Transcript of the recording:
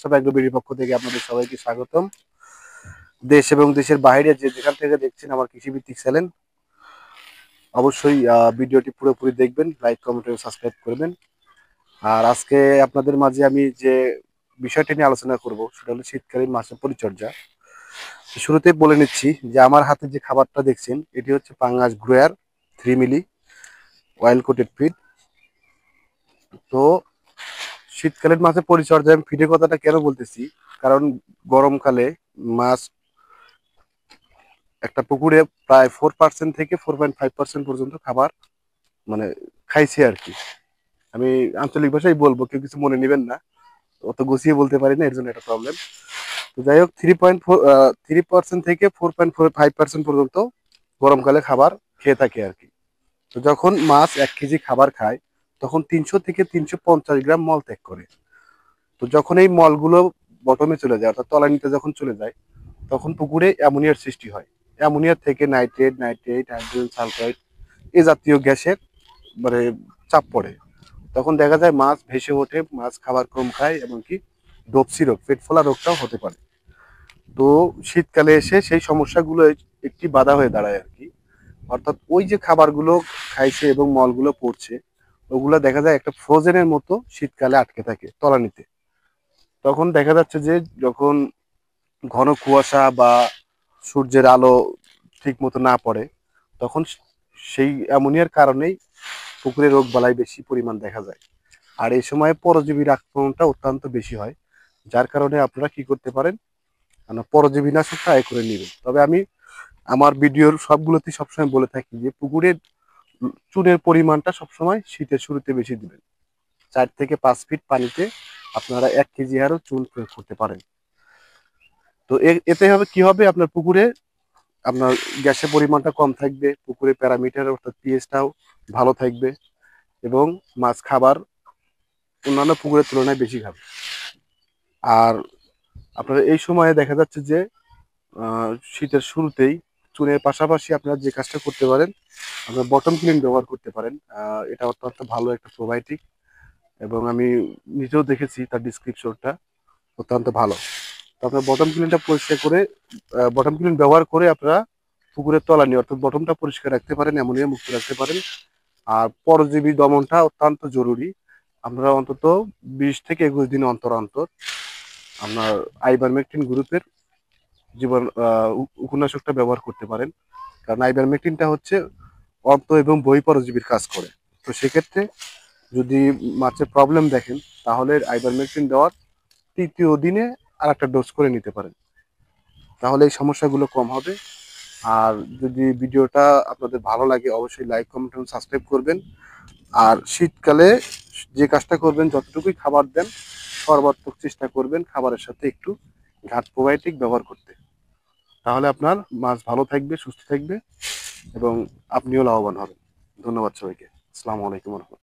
সব এগ্রোবিডির পক্ষ থেকে আপনাদের সবাইকে স্বাগতম। দেশ এবং দেশের বাইরে যে যেখান থেকে দেখছেন আমার কৃষিভিত্তিক চ্যানেল, অবশ্যই ভিডিওটি পুরোপুরি দেখবেন, লাইক কমেন্ট এবং সাবস্ক্রাইব করবেন। আর আজকে আপনাদের মাঝে আমি যে বিষয়টি নিয়ে আলোচনা করব সেটা হলো শীতকালীন মাছের পরিচর্যা। শুরুতেই বলে নিচ্ছি যে আমার হাতে যে খাবারটা দেখছেন এটি হচ্ছে পাঙ্গাস গ্রোয়ার 3 মিলি অয়েল কোটেড ফিড। তো শীতকালীন মাছের পরিচর্যা আমি ফিডের কথাটা কেন বলতেছি, কারণ গরমকালে মাছ একটা পুকুরে প্রায় 4% থেকে 4.5% পর্যন্ত খাবার মানে খাইছে আর কি। আমি আঞ্চলিক ভাষায় বলবো, কেউ কিছু মনে নেবেন না, অত গুছিয়ে বলতে পারি না, এর জন্য একটা প্রবলেম। তো যাই হোক, 3% থেকে 4.5% পর্যন্ত গরমকালে খাবার খেয়ে থাকে আর কি। তো যখন মাছ 1 কেজি খাবার খায় তখন 300 থেকে 350 গ্রাম মল ত্যাগ করে। তো যখন এই মলগুলো বটমে চলে যায়, অর্থাৎ তলানিতে যখন চলে যায়, তখন পুকুরে অ্যামোনিয়ার সৃষ্টি হয়। অ্যামোনিয়া থেকে নাইট্রেট, হাইড্রোজেন সালফাইড এ জাতীয় গ্যাসের মানে চাপ পড়ে। তখন দেখা যায় মাছ ভেসে ওঠে, মাছ খাবার কম খায়, এমনকি ডোপসি রোগ, পেট ফোলা রোগটাও হতে পারে। তো শীতকালে এসে সেই সমস্যাগুলো একটি বাধা হয়ে দাঁড়ায় আর কি। অর্থাৎ ওই যে খাবারগুলো খাইছে এবং মলগুলো পড়ছে, ওগুলো দেখা যায় একটা ফ্রোজেনের মতো শীতকালে আটকে থাকে তলানিতে। তখন দেখা যাচ্ছে যে যখন ঘন কুয়াশা বা সূর্যের আলো ঠিক মতো না পড়ে, তখন সেই অ্যামোনিয়ার কারণেই পুকুরে রোগ বালাই বেশি পরিমাণ দেখা যায়। আর এই সময় পরজীবীর আক্রমণটা অত্যন্ত বেশি হয়, যার কারণে আপনারা কি করতে পারেন, পরজীবী নাশকটা আয় করে নেবেন। তবে আমি আমার ভিডিওর সবগুলোতে সবসময় বলে থাকি যে পুকুরের চুনের পরিমাণটা সবসময় শীতের শুরুতে বেশি দিবেন। 4 থেকে 5 ফিট পানিতে আপনারা 1 কেজি হারও চুন প্রয়োগ করতে পারেন। তো এতে হবে কি হবে, আপনার পুকুরে আপনার গ্যাসের পরিমাণটা কম থাকবে, পুকুরে প্যারামিটার অর্থাৎ পিএইচটাও ভালো থাকবে, এবং মাছ খাবার অন্যান্য পুকুরের তুলনায় বেশি খাবে। আর আপনার এই সময়ে দেখা যাচ্ছে যে শীতের শুরুতেই চুনের পাশাপাশি আপনারা যে কাজটা করতে পারেন, আপনার বটম ক্লিন ব্যবহার করতে পারেন। এটা অত্যন্ত ভালো একটা প্রোবায়োটিক, এবং আমি নিজেও দেখেছি তার ডিসক্রিপশনটা অত্যন্ত ভালো। তো আপনার বটম ক্লিনটা পরিষ্কার করে, বটম ক্লিন ব্যবহার করে আপনারা পুকুরের তলানি অর্থাৎ বটমটা পরিষ্কার রাখতে পারেন, অ্যামোনিয়া মুক্ত রাখতে পারেন। আর পরজীবী দমনটা অত্যন্ত জরুরি। আপনারা অন্তত 20 থেকে 21 দিন অন্তর অন্তর আপনার আইভারমেকটিন গ্রুপের জীবন উপন্যাসকটা ব্যবহার করতে পারেন। কারণ আইভারমেকটিনটা হচ্ছে অর্থ এবং বই পরজীবীর কাজ করে। তো সেক্ষেত্রে যদি মাছের প্রবলেম দেখেন, তাহলে আইভারমেকটিন দেওয়ার 3য় দিনে আর একটা ডোজ করে নিতে পারেন, তাহলে এই সমস্যাগুলো কম হবে। আর যদি ভিডিওটা আপনাদের ভালো লাগে অবশ্যই লাইক কমেন্ট এবং সাবস্ক্রাইব করবেন। আর শীতকালে যে কাজটা করবেন, যতটুকুই খাবার দেন সর্বাত্মক চেষ্টা করবেন খাবারের সাথে একটু ঘাট প্রোবায়োটিক ব্যবহার করতে। তাহলে আপনার মাছ ভালো থাকবে, সুস্থ থাকবে, এবং আপনিও লাভবান হবেন। ধন্যবাদ সবাইকে। আসসালামু আলাইকুম।